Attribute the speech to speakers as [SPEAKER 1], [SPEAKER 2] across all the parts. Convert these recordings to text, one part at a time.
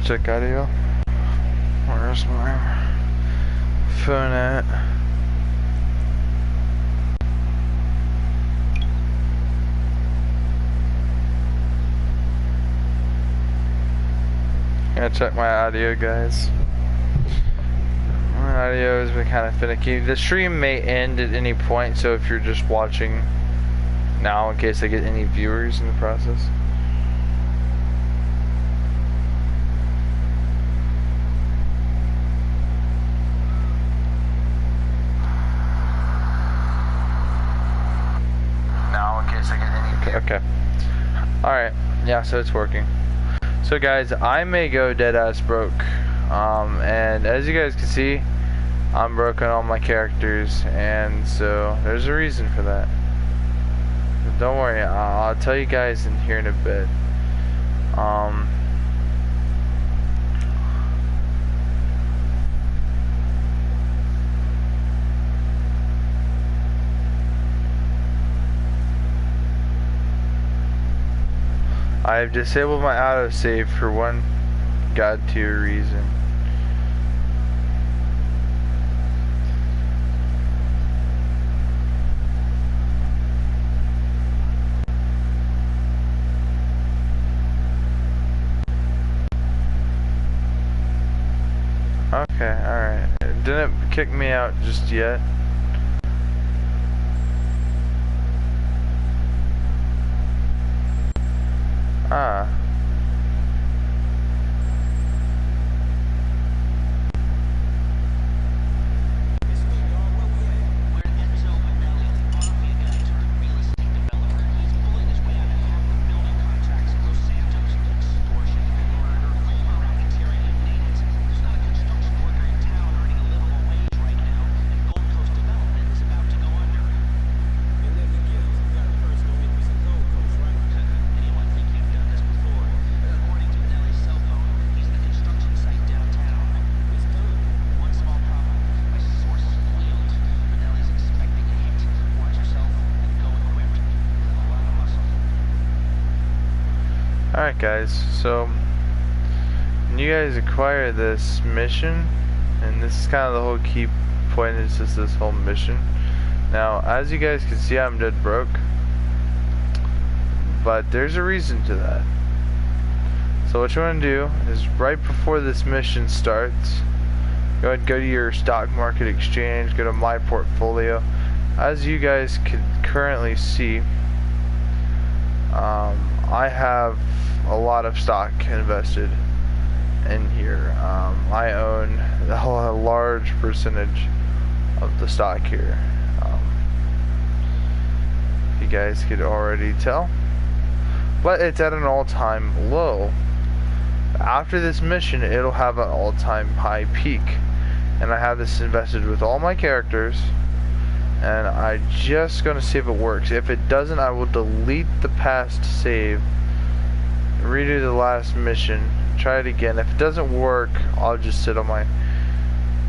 [SPEAKER 1] Check audio. Where's my phone at? Gotta check my audio, guys. My audio has been kind of finicky. The stream may end at any point, so if you're just watching now, in case I get any viewers in the process. Okay. Alright. Yeah, so it's working. So guys, I may go dead ass broke. And as you guys can see, I'm broke on all my characters, and so there's a reason for that. But don't worry, I'll tell you guys in here in a bit. I've disabled my autosave for one god tier reason. Okay, alright. It didn't kick me out just yet. Ah. Alright guys, so when you guys acquire this mission, and this is kind of the whole key point, is just this whole mission. Now, as you guys can see, I'm dead broke, but there's a reason to that. So what you want to do is right before this mission starts, go ahead and go to your stock market exchange, go to my portfolio. As you guys can currently see, I have a lot of stock invested in here. I own a large percentage of the stock here. You guys could already tell, but it's at an all-time low. After this mission, it'll have an all-time high peak, and I have this invested with all my characters, and I'm just gonna see if it works. If it doesn't, I will delete the past save, redo the last mission, try it again. If it doesn't work, I'll just sit on my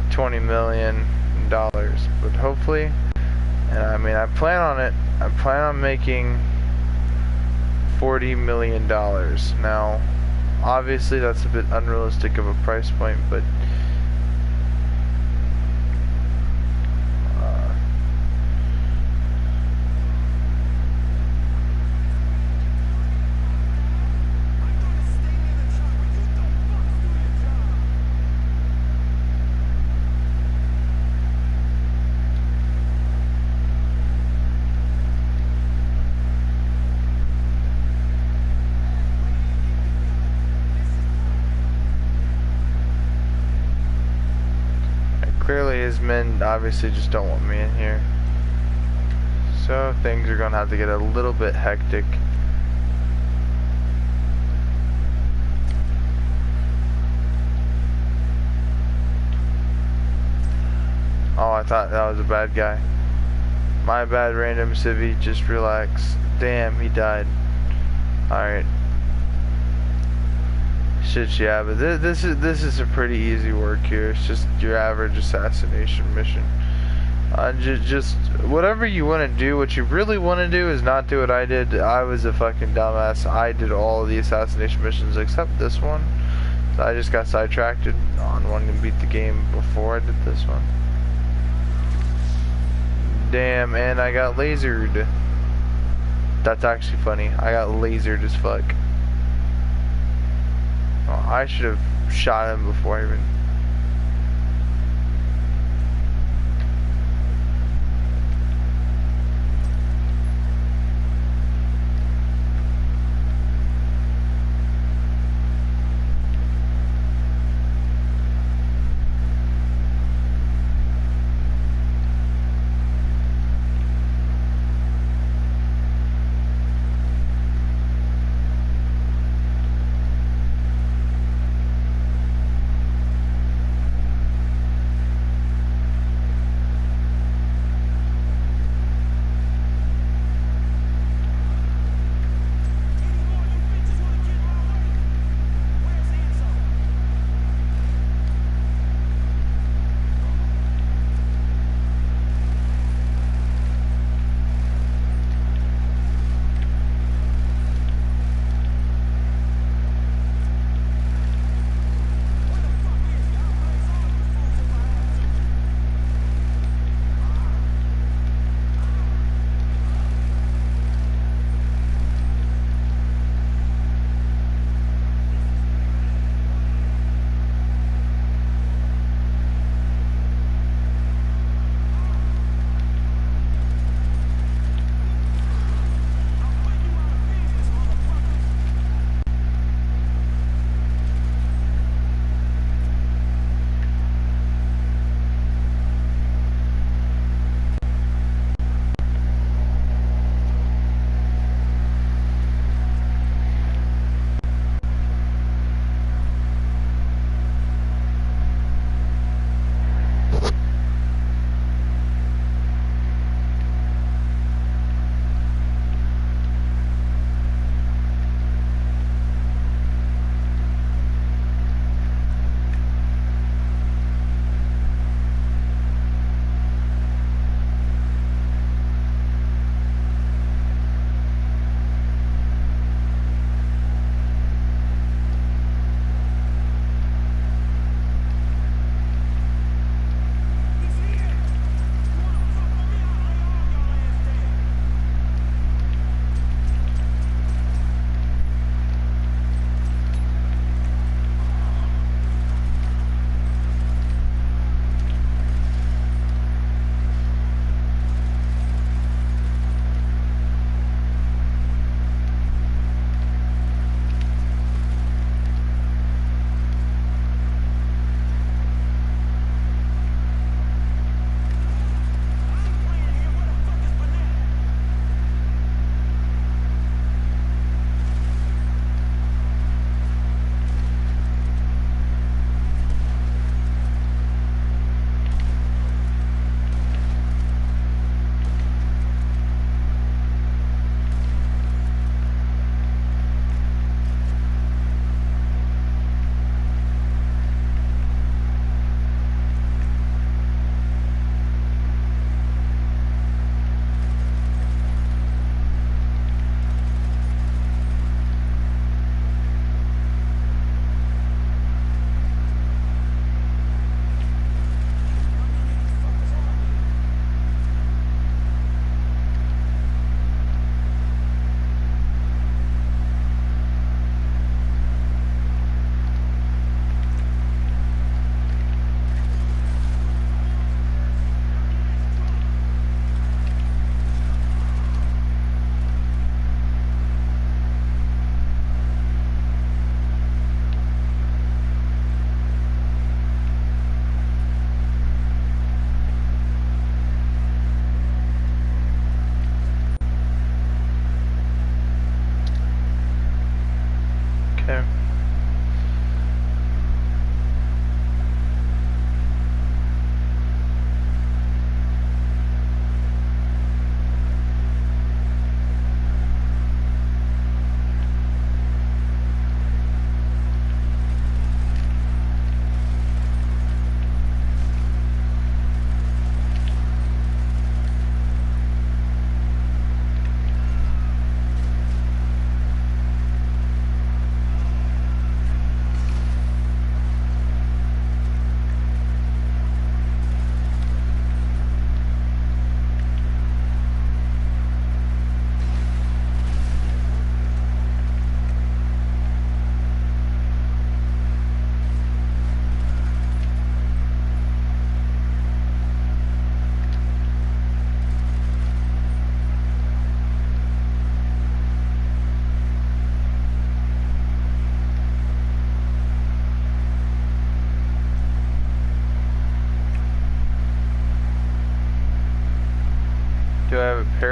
[SPEAKER 1] $20 million, but hopefully, and I mean, I plan on it. I plan on making $40 million. Now, obviously that's a bit unrealistic of a price point, but clearly his men obviously just don't want me in here, so things are gonna have to get a little bit hectic. Oh, I thought that was a bad guy. My bad, random civvy, just relax. Damn, he died. Alright. Shit, yeah, but this is a pretty easy work here. It's just your average assassination mission. Just whatever you want to do. What you really want to do is not do what I did. I was a fucking dumbass. I did all the assassination missions except this one. I just got sidetracked on wanting to beat the game before I did this one. Damn, and I got lasered. That's actually funny. I got lasered as fuck. Oh, I should have shot him before I even...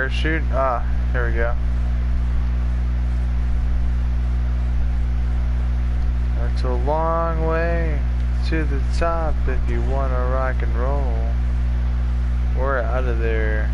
[SPEAKER 1] parachute? Ah, here we go. It's a long way to the top if you wanna rock and roll. We're out of there.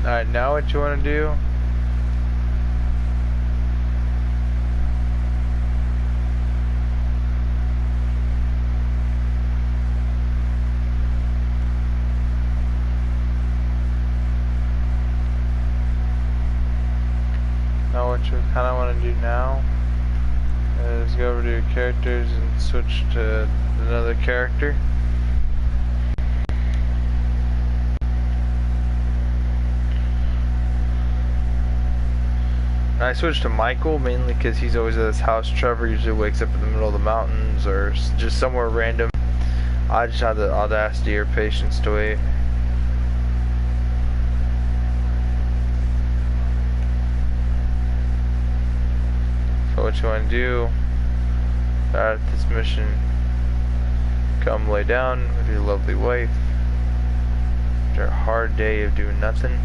[SPEAKER 1] Alright, now what you want to do? Now what you kind of want to do now is go over to your characters and switch to another character. I switched to Michael mainly because he's always at his house. Trevor usually wakes up in the middle of the mountains or just somewhere random. I just have the audacity or patience to wait. So what you want to do at this mission, come lay down with your lovely wife after a hard day of doing nothing.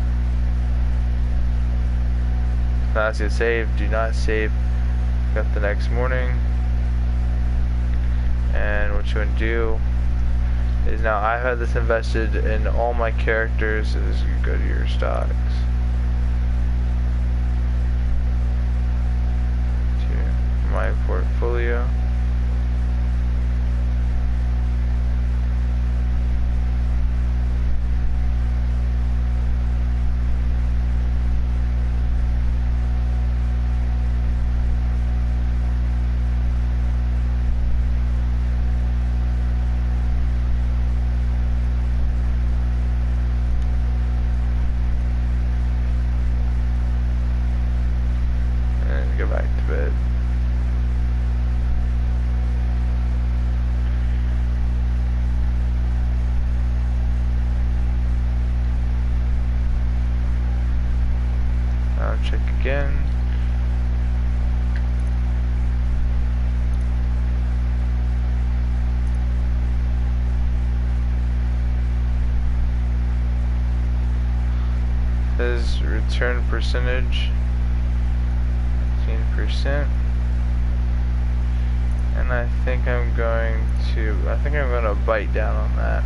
[SPEAKER 1] Not to save, do not save. Got the next morning. And what you want to do is now I've had this invested in all my characters is you go to your stocks. To my portfolio. Check again. Says return percentage 15%. And I think I'm going to bite down on that.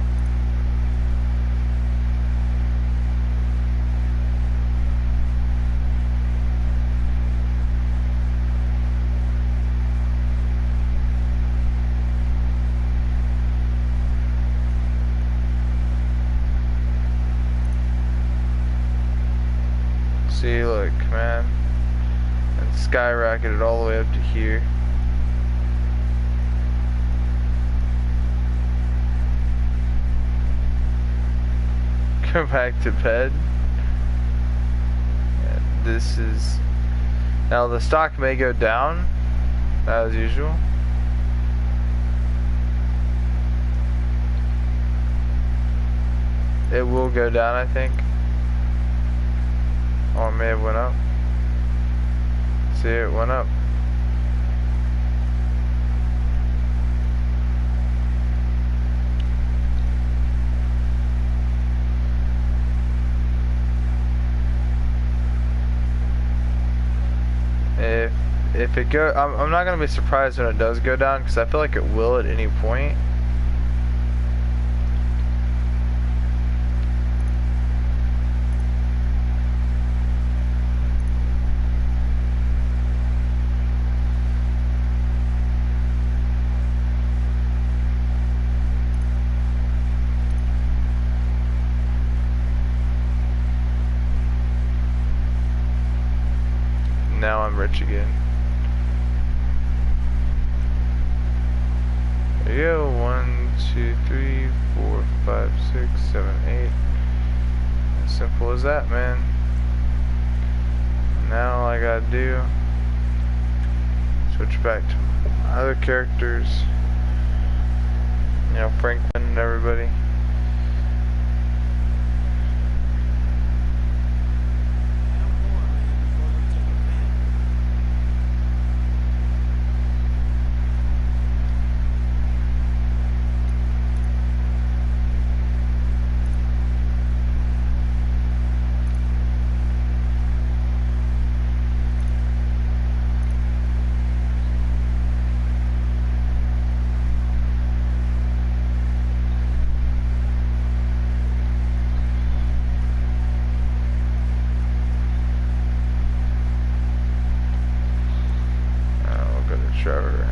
[SPEAKER 1] See, look, man, and skyrocketed all the way up to here. Go back to bed. And this is now the stock may go down as usual. It will go down, I think. Or it may have went up. See, it went up. If it go, I'm not gonna be surprised when it does go down because I feel like it will at any point. Now I'm rich again. Are you go. 1, 2, 3, 4, 5, 6, 7, 8. As simple as that, man. Now all I gotta do, switch back to other characters. You know, Franklin and everybody. Trevor.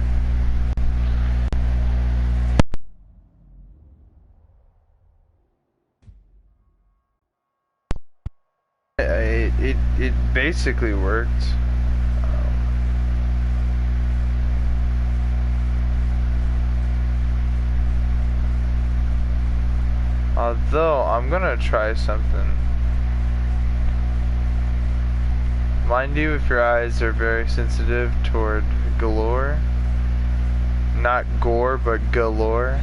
[SPEAKER 1] It basically worked. Although I'm gonna try something. Mind you, if your eyes are very sensitive toward galore, not gore, but galore.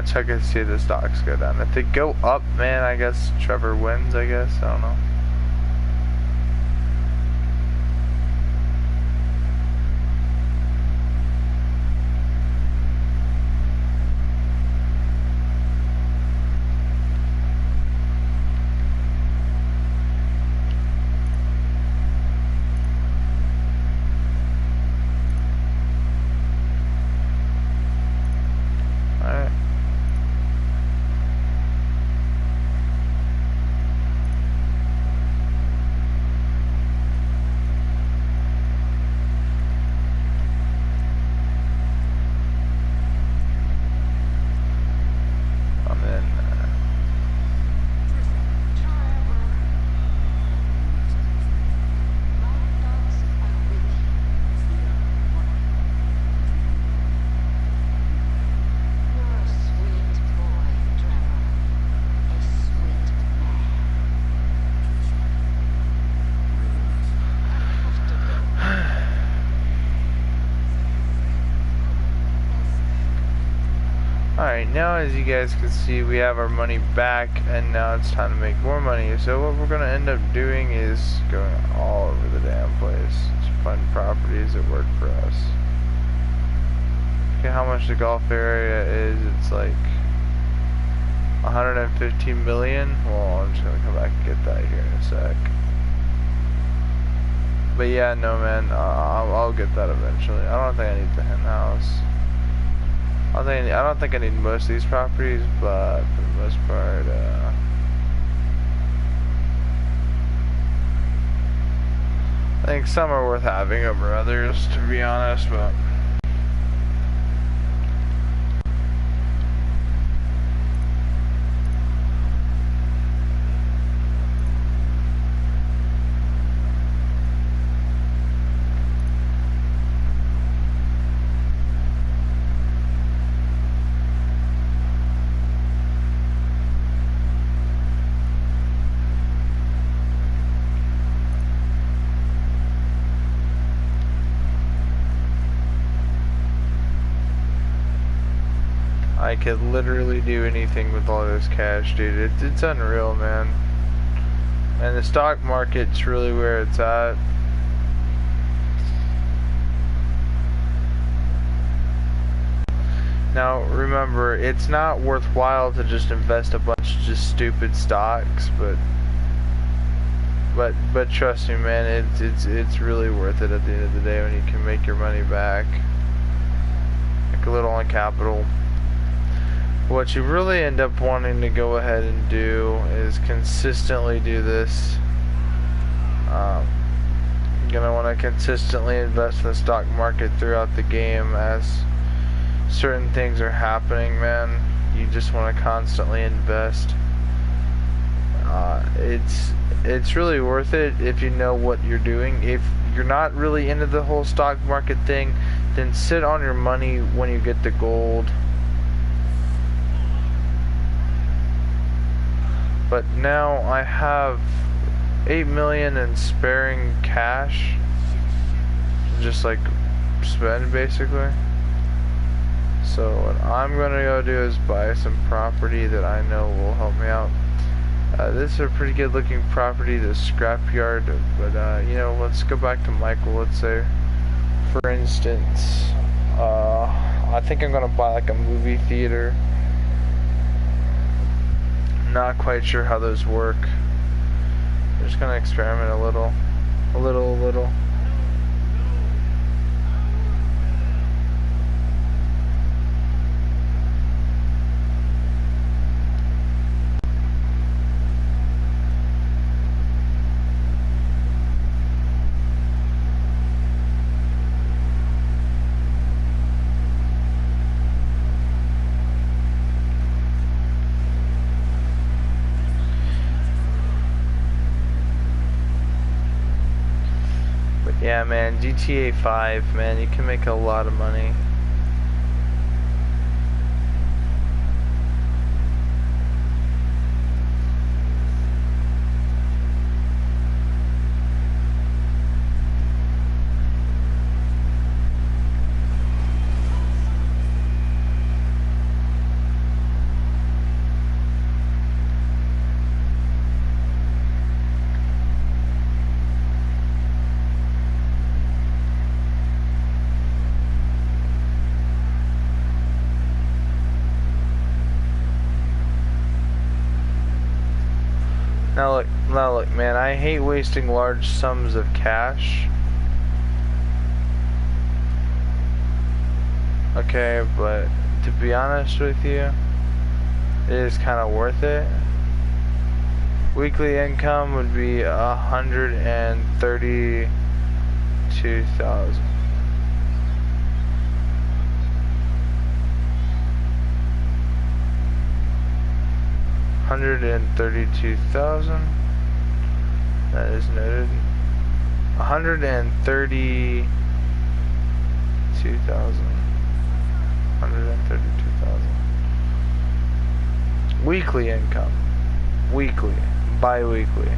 [SPEAKER 1] Check and see if the stocks go down. If they go up, man, I guess Trevor wins, I guess. I don't know. Alright, now as you guys can see, we have our money back, and now it's time to make more money. So what we're going to end up doing is going all over the damn place to find properties that work for us. Okay, how much the golf area is, it's like 115 million. Well, I'm just going to come back and get that here in a sec. But yeah, no man, I'll get that eventually. I don't think I need the hen house. I don't think I need most of these properties, but for the most part, I think some are worth having over others, to be honest, but I could literally do anything with all this cash, dude. It's unreal, man. And the stock market's really where it's at. Now, remember, it's not worthwhile to just invest a bunch of just stupid stocks, but trust me, man, it's really worth it at the end of the day when you can make your money back. Like a little on capital. What you really end up wanting to go ahead and do is consistently do this. You're gonna want to consistently invest in the stock market throughout the game as certain things are happening, man. You just want to constantly invest. It's really worth it if you know what you're doing. If you're not really into the whole stock market thing, then sit on your money when you get the gold. But now I have 8 million in sparing cash, just like spend basically. So what I'm gonna go do is buy some property that I know will help me out. This is a pretty good looking property, the scrapyard, but you know, let's go back to Michael. Let's say, for instance, I think I'm gonna buy like a movie theater. Not quite sure how those work. I'm just gonna experiment a little. Yeah, man, GTA 5, man, you can make a lot of money. Now look, man, I hate wasting large sums of cash. Okay, but to be honest with you, it is kind of worth it. Weekly income would be 132,000. That is noted. 132,000. Weekly income. Weekly. Bi-weekly.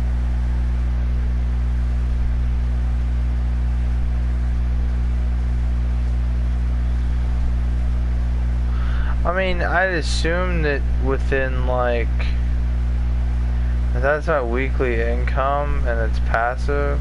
[SPEAKER 1] I mean, I'd assume that within like, if that's not weekly income and it's passive.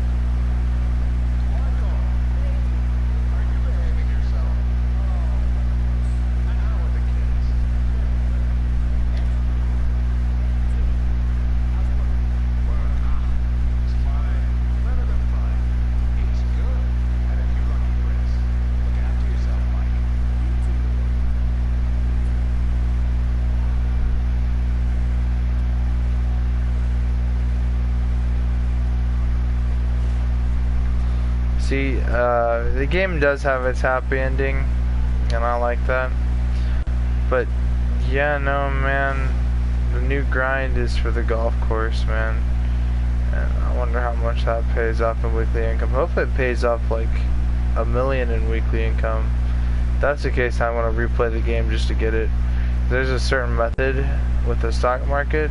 [SPEAKER 1] See, the game does have its happy ending, and I like that. But, yeah, no, man, the new grind is for the golf course, man. And I wonder how much that pays off in weekly income. Hopefully it pays off like $1 million in weekly income. If that's the case, I want to replay the game just to get it. There's a certain method with the stock market.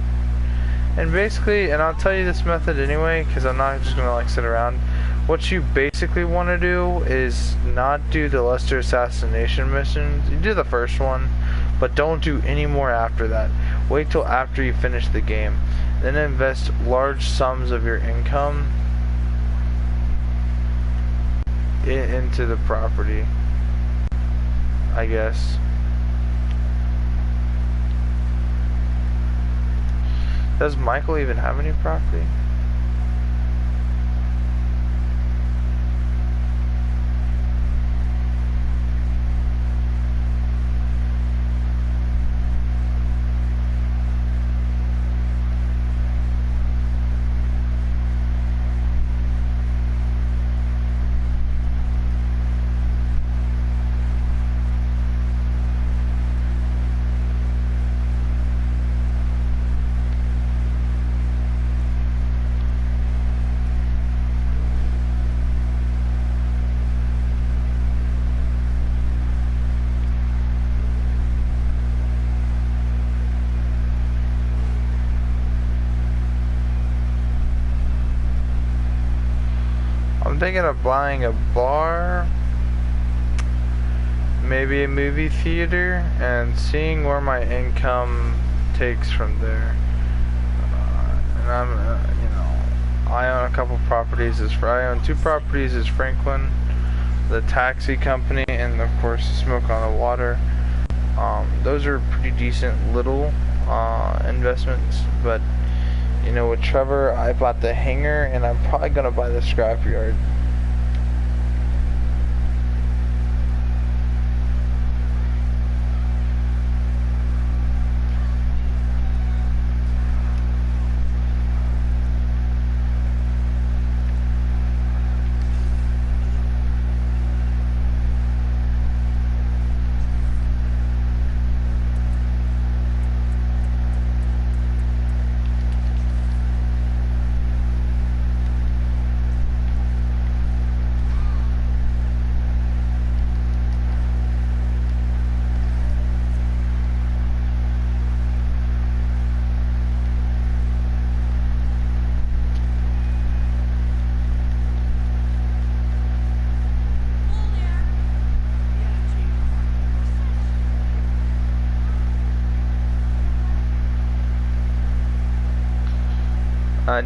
[SPEAKER 1] And basically, and I'll tell you this method anyway, because I'm not just going to like sit around. What you basically want to do is not do the Lester assassination missions. You do the first one, but don't do any more after that. Wait till after you finish the game. Then invest large sums of your income into the property, I guess. Does Michael even have any property? thinking of buying a bar, maybe a movie theater, and seeing where my income takes from there. And I'm, you know, I own a couple properties. I own 2 properties as Franklin, the taxi company, and of course Smoke on the Water. Those are pretty decent little investments, but you know, with Trevor, I bought the hangar, and I'm probably gonna buy the scrapyard.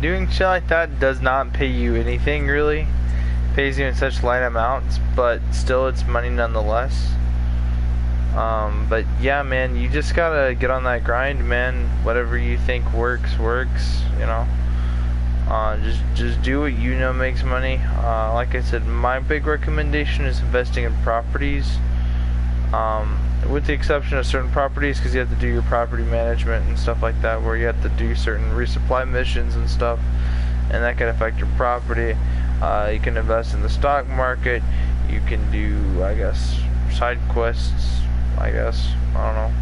[SPEAKER 1] Doing shit like that does not pay you anything, really. It pays you in such light amounts, but still it's money nonetheless. But yeah, man, you just gotta get on that grind, man. Whatever you think works, you know. Just do what you know makes money. Like I said, my big recommendation is investing in properties. With the exception of certain properties, because you have to do your property management and stuff like that, where you have to do certain resupply missions and stuff, and that can affect your property. You can invest in the stock market. You can do, I guess, side quests, I guess. I don't know.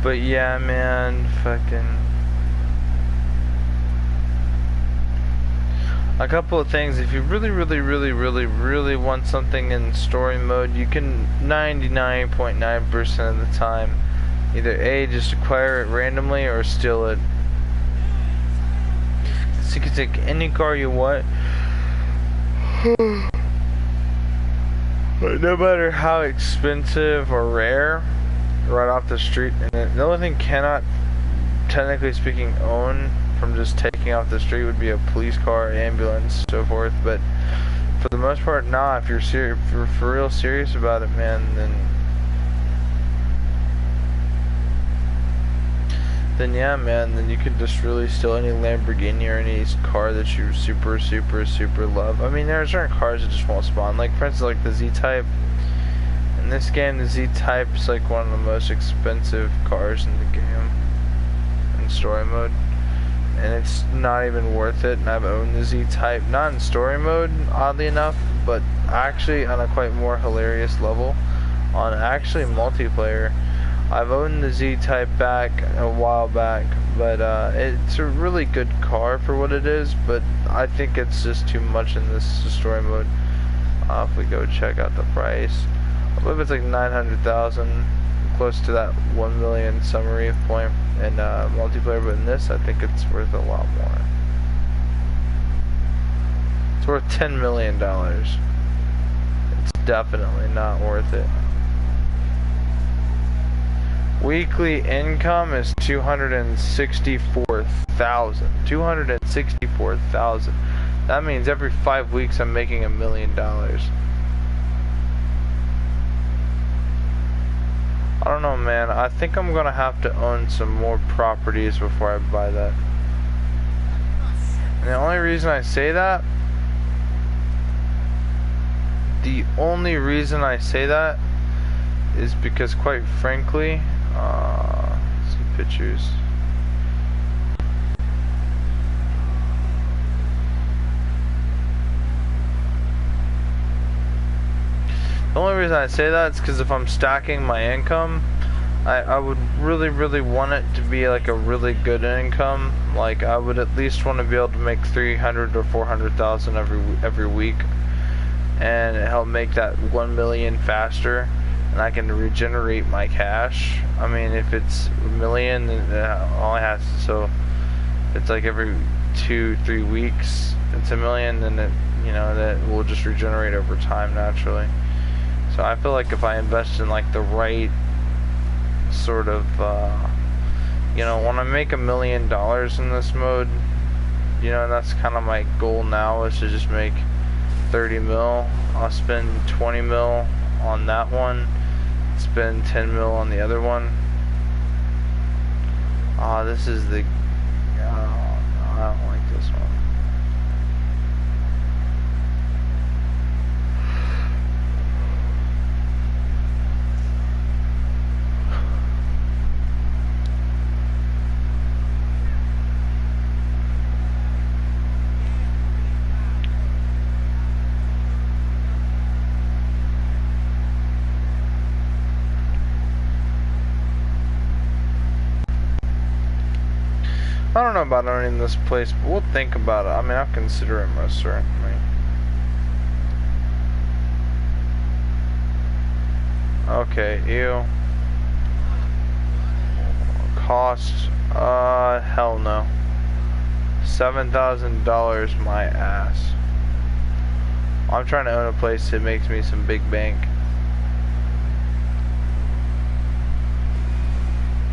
[SPEAKER 1] But yeah, man, fucking... A couple of things, if you really want something in story mode, you can 99.9% of the time either A, just acquire it randomly, or steal it. So you can take any car you want. No matter how expensive or rare, right off the street. And the only thing cannot, technically speaking, own from just taking off the street would be a police car, ambulance, so forth. But for the most part, nah. If you're if you're for real serious about it, man, then yeah, man, then you can just really steal any Lamborghini or any car that you super love. I mean, there are certain cars that just won't spawn. Like, for instance, like the Z-Type. In this game, the Z-Type is like one of the most expensive cars in the game in story mode, and it's not even worth it. And I've owned the Z-Type, not in story mode, oddly enough, but actually on a quite more hilarious level, on actually multiplayer. I've owned the Z-Type back a while back, but it's a really good car for what it is, but I think it's just too much in this story mode. If we go check out the price, I believe it's like 900,000, close to that 1 million summary point in multiplayer, but in this I think it's worth a lot more. It's worth $10 million. It's definitely not worth it. Weekly income is 264,000. 264,000. That means every 5 weeks I'm making $1 million. I don't know, man. I think I'm gonna have to own some more properties before I buy that. And the only reason I say that, is because, quite frankly, let's see pictures. The only reason I say that is because if I'm stacking my income, I would really want it to be like a really good income. Like, I would at least want to be able to make 300 or 400,000 every week, and help make that 1 million faster, and I can regenerate my cash. I mean, if it's $1 million, then all I have to, so it's like every 2-3 weeks it's $1 million, then it, you know, that will just regenerate over time naturally. So I feel like if I invest in like the right sort of, you know, when I make $1 million in this mode, you know, that's kind of my goal now, is to just make 30 mil. I'll spend 20 mil on that one, spend 10 mil on the other one. This is the, I don't like this one. I don't know about owning this place, but we'll think about it. I mean, I'll consider it most certainly. Okay, ew. Cost, hell no. $7,000 my ass. I'm trying to own a place that makes me some big bank.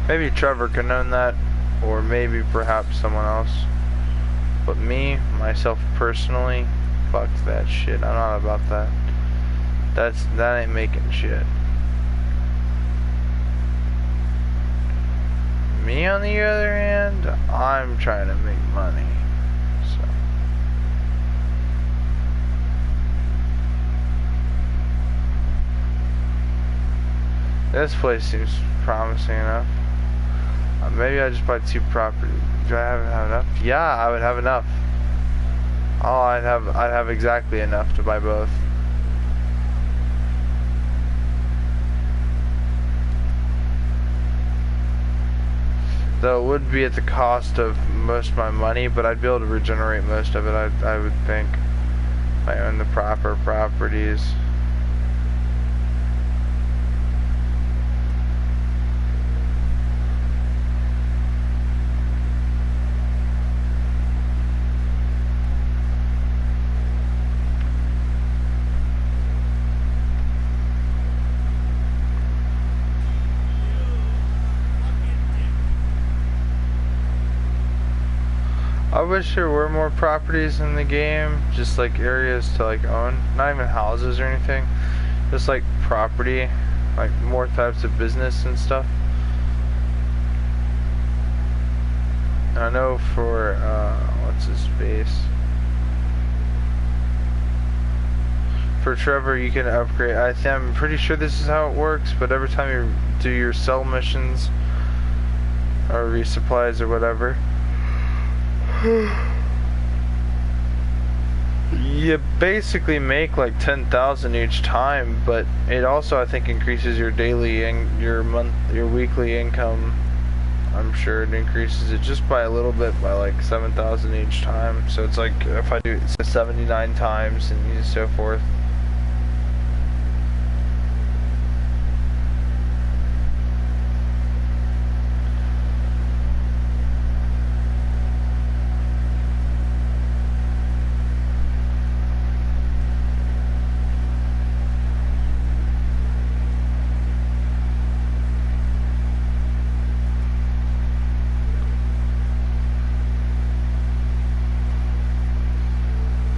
[SPEAKER 1] Maybe Trevor can own that. Or maybe perhaps someone else. But me, myself personally, fuck that shit. I'm not about that. That ain't making shit. Me on the other hand, I'm trying to make money. So this place seems promising enough. Maybe I just buy 2 properties. Do I have enough? Yeah, I would have enough. Oh, I'd have exactly enough to buy both. Though it would be at the cost of most of my money, but I'd be able to regenerate most of it, I would think, if I own the proper properties. I wish there were more properties in the game, just like areas to like own, not even houses or anything, just like property, like more types of business and stuff. And I know for, what's his face? For Trevor, you can upgrade. I'm pretty sure this is how it works, but every time you do your sell missions or resupplies or whatever, you basically make like 10,000 each time, but it also, I think, increases your daily and your weekly income. I'm sure it increases it just by a little bit, by like 7,000 each time. So it's like if I do it 79 times and so forth.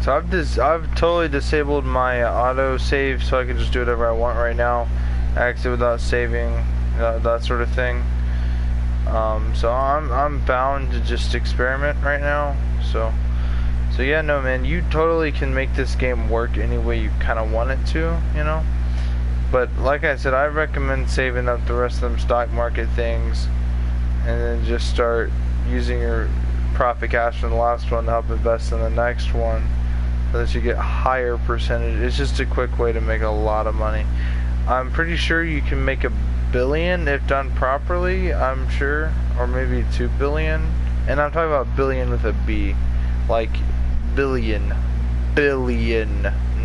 [SPEAKER 1] So I've totally disabled my auto save, so I can just do whatever I want right now, exit without saving, that sort of thing. So I'm bound to just experiment right now. So yeah, no man, you totally can make this game work any way you kind of want it to, you know. But like I said, I recommend saving up the rest of them stock market things, and then just start using your profit cash from the last one to help invest in the next one, so that you get higher percentage. It's just a quick way to make a lot of money. I'm pretty sure you can make $1 billion if done properly, I'm sure, or maybe 2 billion. And I'm talking about billion with a B, like billion,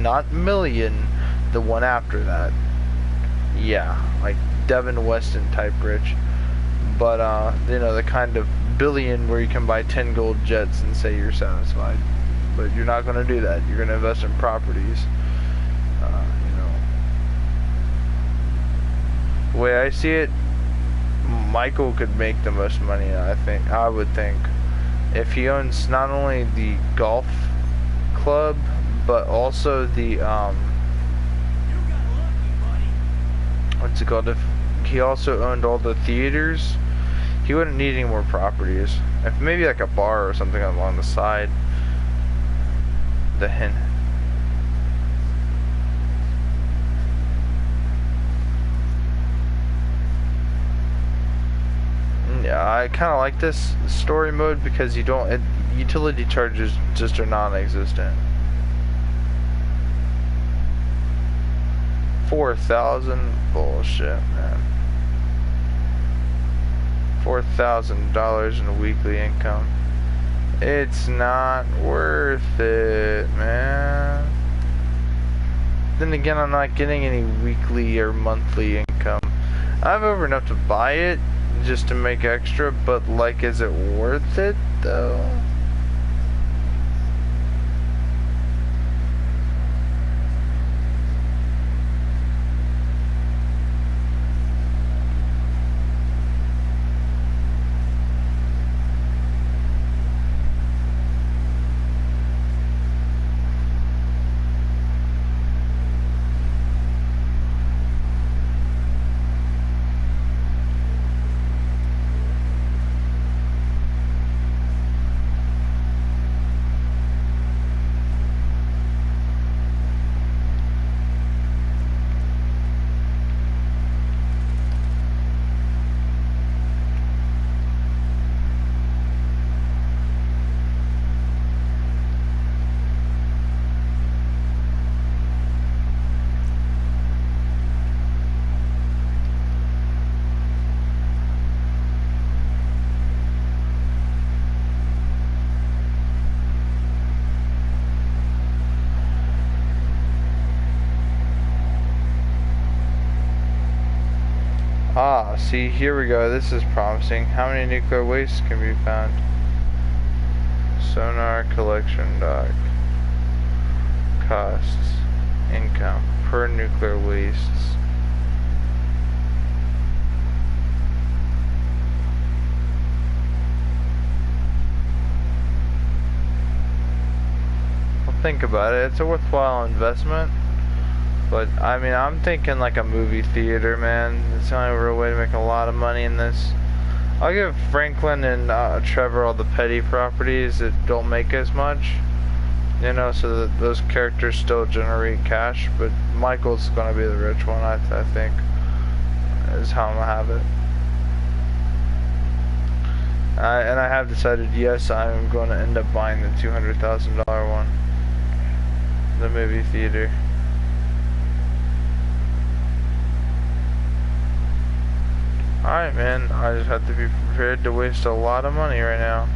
[SPEAKER 1] not million, the one after that. Yeah, like Devin Weston type rich. But you know, the kind of billion where you can buy 10 gold jets and say you're satisfied. But you're not going to do that. You're going to invest in properties. You know, the way I see it, Michael could make the most money. I would think, if he owns not only the golf club but also the what's it called? If he also owned all the theaters, he wouldn't need any more properties. If maybe like a bar or something along the side. The hint. Yeah, I kind of like this story mode because utility charges just are non-existent. 4,000 bullshit, man. $4,000 in weekly income. It's not worth it, man. Then again, I'm not getting any weekly or monthly income. I have over enough to buy it just to make extra, but like, is it worth it though? Ah, see, here we go. This is promising. How many nuclear wastes can be found? Sonar collection dock. Costs. Income per nuclear wastes. Well, think about it. It's a worthwhile investment. But, I mean, I'm thinking like a movie theater, man. It's the only real way to make a lot of money in this. I'll give Franklin and Trevor all the petty properties that don't make as much. You know, so that those characters still generate cash. But Michael's going to be the rich one, I think. Is how I'm going to have it. And I have decided, yes, I'm going to end up buying the $200,000 one. The movie theater. Alright, man, I just have to be prepared to waste a lot of money right now.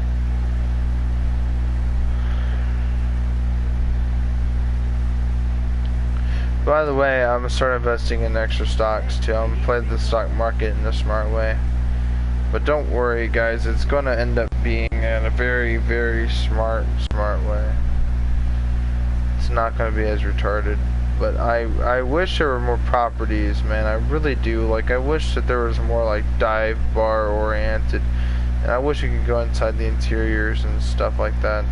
[SPEAKER 1] By the way, I'm going to start investing in extra stocks too. I'm going to play the stock market in a smart way. But don't worry, guys, it's going to end up being in a very, very smart way. It's not going to be as retarded. But I wish there were more properties, man. I really do. Like, I wish that there was more, like, dive bar oriented. And I wish you could go inside the interiors and stuff like that.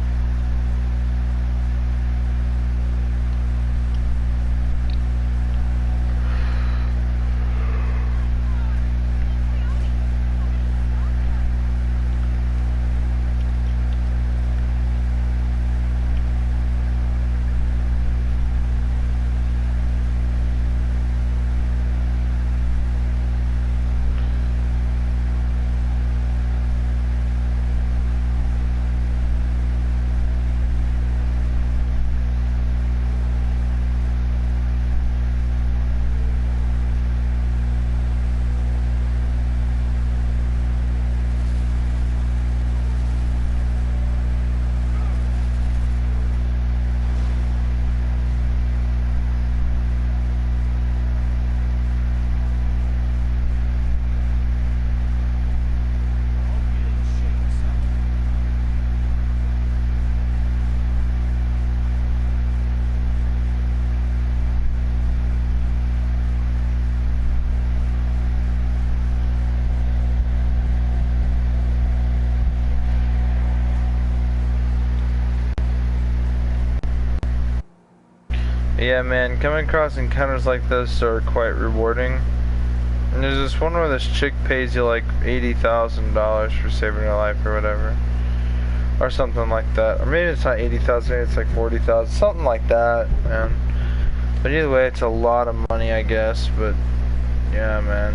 [SPEAKER 1] Yeah, man, coming across encounters like this are quite rewarding. And there's this one where this chick pays you like $80,000 for saving your life or whatever. Or something like that. Or maybe it's not 80,000, maybe it's like 40,000. Something like that, man. But either way, it's a lot of money, I guess. But, yeah, man.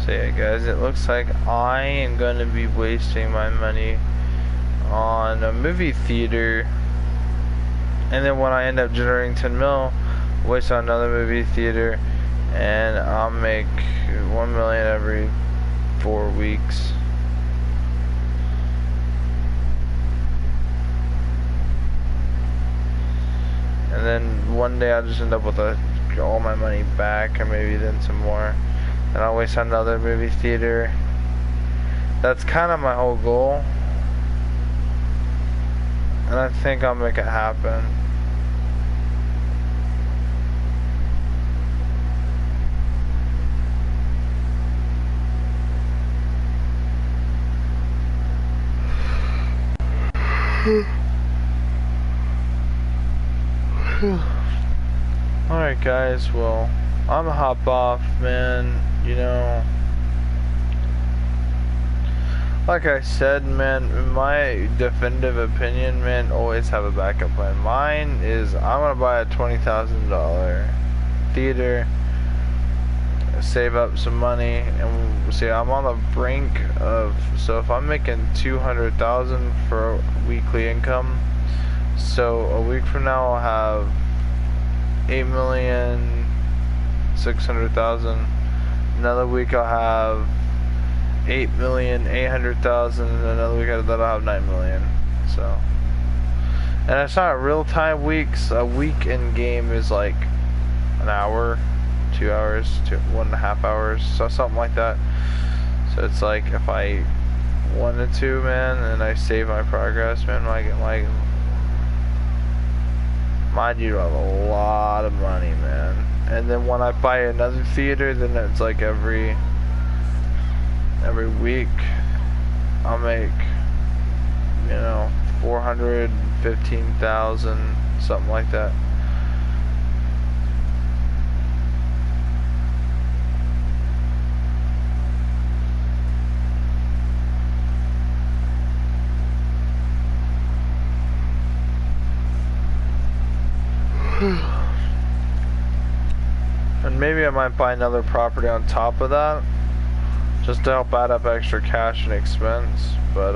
[SPEAKER 1] So yeah, guys, it looks like I am going to be wasting my money on a movie theater, and then when I end up generating 10 mil, waste on another movie theater, and I'll make 1 million every 4 weeks. And then one day I'll just end up with all my money back, or maybe then some more. And I'll waste on another movie theater. That's kind of my whole goal. And I think I'll make it happen. Alright guys, well, I'm gonna hop off, man. You know, like I said, man, in my definitive opinion, man, always have a backup plan. Mine is I'm gonna buy a $20,000 theater, save up some money, and see, I'm on the brink of, so if I'm making $200,000 for weekly income, so a week from now I'll have 8,600,000. Another week I'll have 8,800,000, and another week after that I'll have 9 million. So, and it's not real time weeks. A week in game is like an hour, 2 hours, 1.5 hours, so something like that. So it's like if I wanted to, man, and I save my progress, man, my dude have a lot of money, man. And then when I buy another theater, then it's like every week I'll make, you know, 415,000, something like that. And maybe I might buy another property on top of that, just to help add up extra cash and expense. But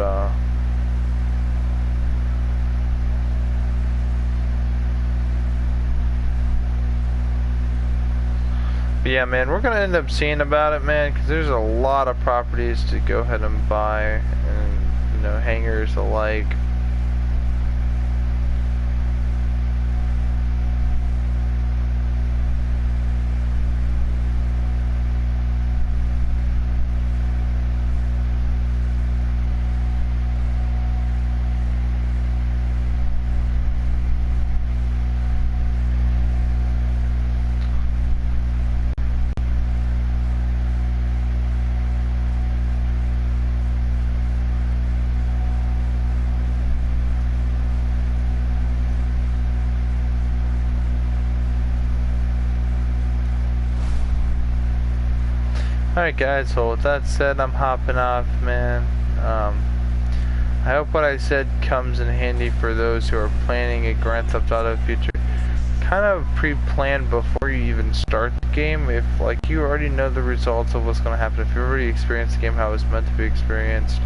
[SPEAKER 1] yeah, man, we're gonna end up seeing about it, man, because there's a lot of properties to go ahead and buy, and, you know, hangars alike. Alright guys, so with that said, I'm hopping off, man. I hope what I said comes in handy for those who are planning a Grand Theft Auto future. Kind of pre-plan before you even start the game. If like you already know the results of what's going to happen, if you already experienced the game how it's meant to be experienced,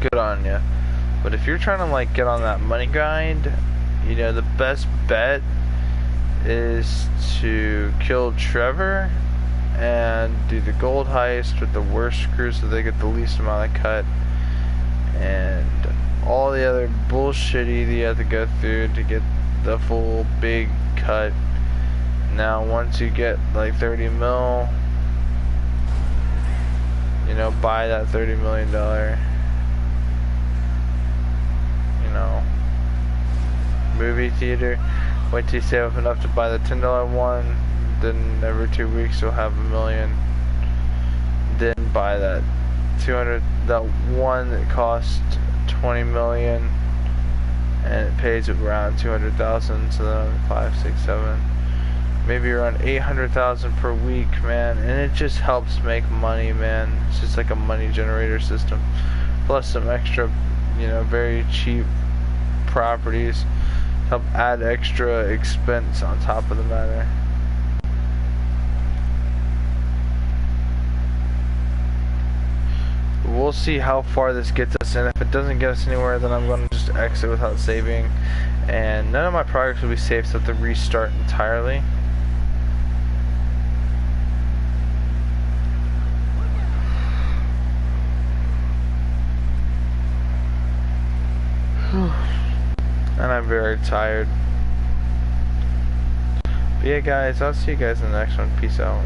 [SPEAKER 1] good on you. But if you're trying to like get on that money grind, you know, the best bet is to kill Trevor and do the gold heist with the worst crew so they get the least amount of cut, and all the other bullshitty that you have to go through to get the full big cut. Now once you get like 30 mil, you know, buy that $30 million, you know, movie theater. Wait till you save up enough to buy the $10 one, then every 2 weeks you'll have $1 million. Then buy that 200, that one that costs 20 million, and it pays around 200,000. So then 5, 6, 7, maybe around 800,000 per week, man. And it just helps make money, man. It's just like a money generator system, plus some extra, you know, very cheap properties help add extra expense on top of the matter. We'll see how far this gets us, and if it doesn't get us anywhere, then I'm going to just exit without saving, and none of my projects will be saved, so I have to restart entirely. And I'm very tired. But yeah, guys, I'll see you guys in the next one. Peace out.